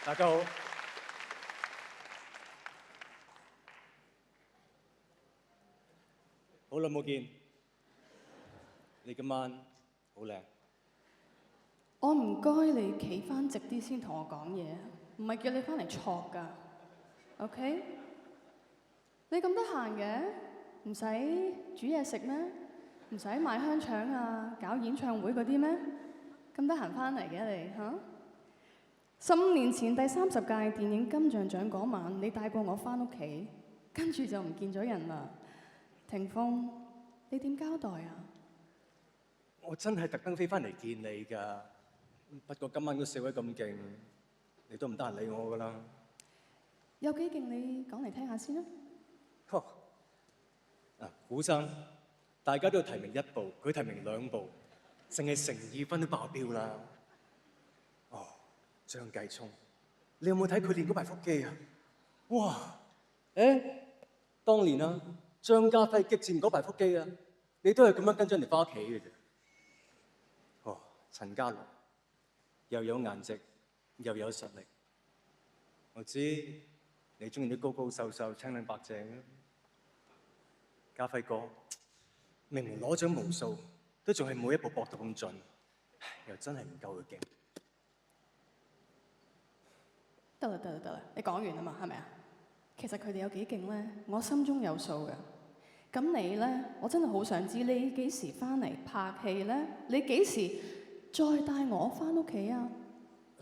大家好，好耐冇見，你今晚好靚。我唔該你企翻直啲先同我講嘢，唔係叫你翻嚟錯㗎。OK？你咁得閒嘅，唔使煮嘢食咩？唔使買香腸啊，搞演唱會嗰啲咩？咁得閒翻嚟嘅你嚇？15年前第30屆電影金像獎嗰晚，你帶過我翻屋企，跟住就唔見咗人啦。霆鋒，你點交代啊？我真係特登飛翻嚟見你㗎，不過今晚個社會咁勁，你都唔得閒理我㗎啦。有幾勁？你講嚟聽下先啦。古生，大家都要提名1部，佢提名2部，淨係誠意分都爆標啦。哦，張繼聰，你有冇睇佢練嗰排腹肌啊？哇！當年啊，張家輝激戰嗰排腹肌啊，你都係咁樣跟咗人哋翻屋企嘅啫。哦，陳家樂又有顏值又有實力，我知你中意啲高高瘦瘦、青靚白淨嘅。家輝哥明明攞獎無數，都仲係每一步搏到咁盡，又真係唔夠佢勁。得啦，你講完啦嘛，係咪啊？其實佢哋有幾勁咧，我心中有數嘅。咁你咧，我真係好想知你幾時翻嚟拍戲咧？你幾時再帶我翻屋企啊？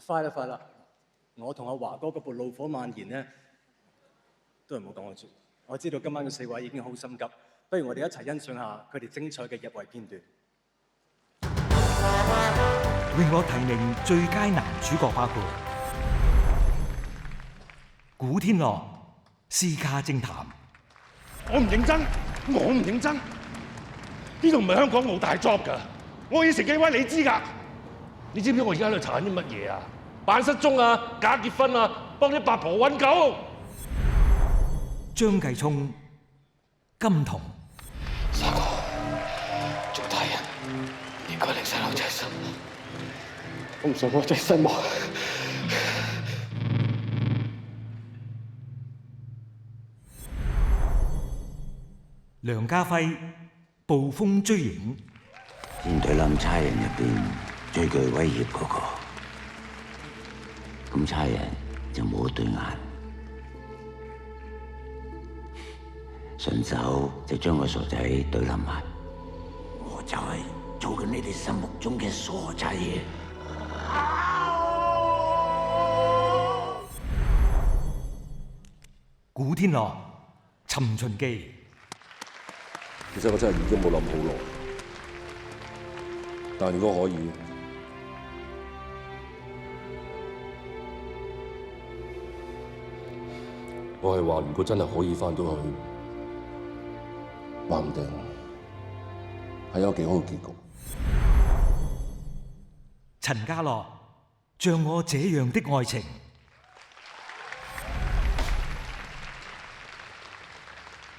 快啦！我同阿華哥嗰部《怒火漫言》咧，都係唔好講我住。我知道今晚嘅4位已經好心急，不如我哋一齊欣賞下佢哋精彩嘅入圍片段。榮獲提名最佳男主角包括古天樂《私家偵探》。我唔認真，呢度唔係香港冇大 job 㗎。我以食幾位你知㗎？你知唔知我而家喺度查緊啲乜嘢啊？扮失蹤啊，假結婚啊，幫啲八婆揾狗。張繼聰金童。沙哥，做大人應該令細路仔失望。我唔想我仔失望。梁家輝捕風追影。面對冧差人入邊最具威脅嗰個，咁差人就冇對眼，順手就將個傻仔對冧埋。我就係做緊你哋心目中嘅傻仔。古天樂《尋秦記》。其實我真係已經冇諗好耐，但如果可以，我係話如果真係可以返到去，話唔定係有幾好嘅結局。陳家樂像我這樣的愛情。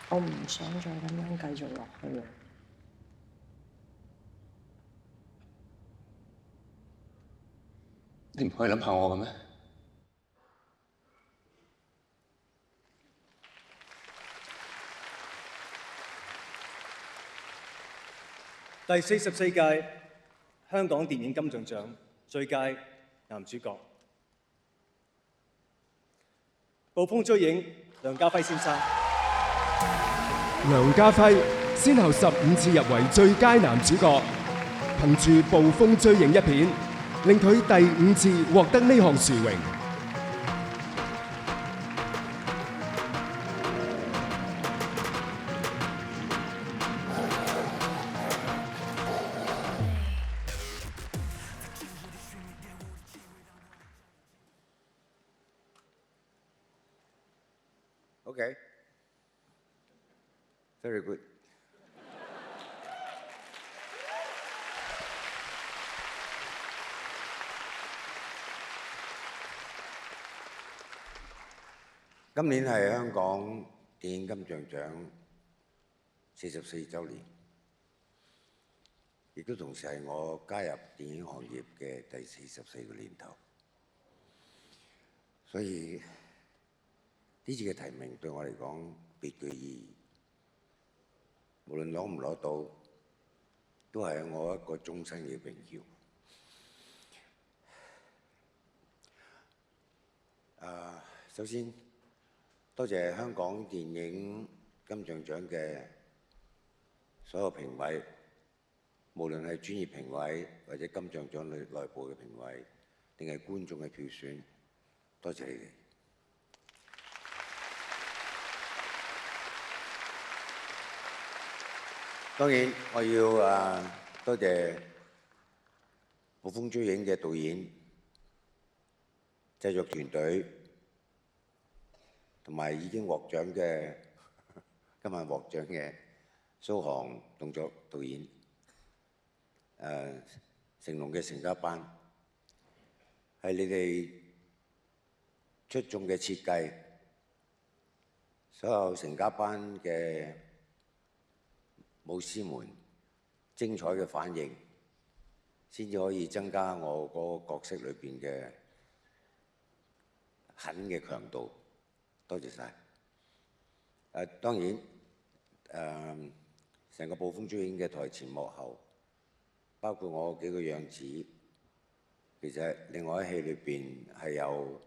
我唔想再咁樣繼續落去啦。你唔可以諗下我嘅咩？第44屆香港電影金像獎最佳男主角，捕風追影，梁家輝先生。梁家輝先後15次入圍最佳男主角，憑住《捕風追影》一片，令佢第5次獲得呢項殊榮。Okay. Very good. 今年係香港電影金像獎44週年，亦都同時係我加入電影行業嘅第44個年頭。所以呢次嘅提名對我嚟講別具意義，無論攞唔攞到，都係我一個終身嘅榮耀。首先多謝香港電影金像獎嘅所有評委，無論係專業評委或者金像獎內部嘅評委，定係觀眾嘅票選，多謝你哋。當然，我要多謝《捕風追影》嘅導演、製作團隊，同埋已經獲獎嘅今晚獲獎嘅蘇杭動作導演，成龍嘅成家班，係你哋出眾嘅設計，所有成家班嘅武師們精彩嘅反應，先至可以增加我嗰個角色裏邊嘅狠嘅強度。多謝晒。當然成個《捕風追影》嘅台前幕後，包括我幾個樣子，其實另外喺戲裏邊係有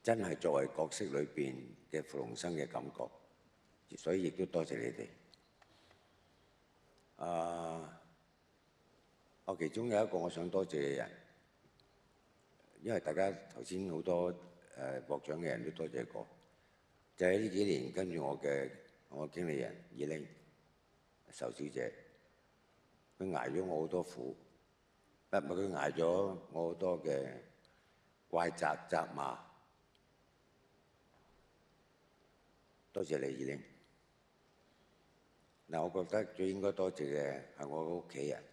真係作為角色裏邊嘅傅龍生嘅感覺，所以亦都多謝你哋。我其中有一個我想多謝嘅人，因為大家頭先好多獲獎嘅人都多謝過，就係呢幾年跟住我經理人二玲仇小姐，佢捱咗我好多苦，佢捱咗我好多嘅怪責責罵，多謝你二玲。嗱，我覺得最應該多謝嘅係我嘅屋企人。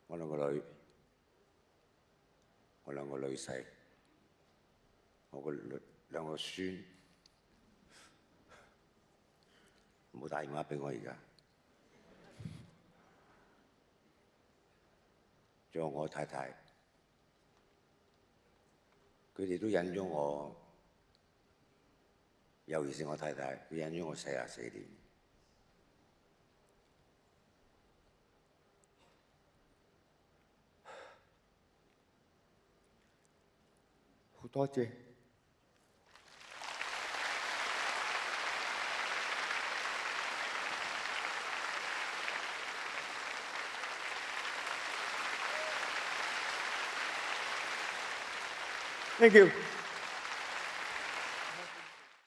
我兩個女，我兩個女婿，我兩個孫，唔好打電話俾我而家。仲有我太太，佢哋都忍咗我，尤其是我太太，佢忍咗我44年。好多謝。Thank you。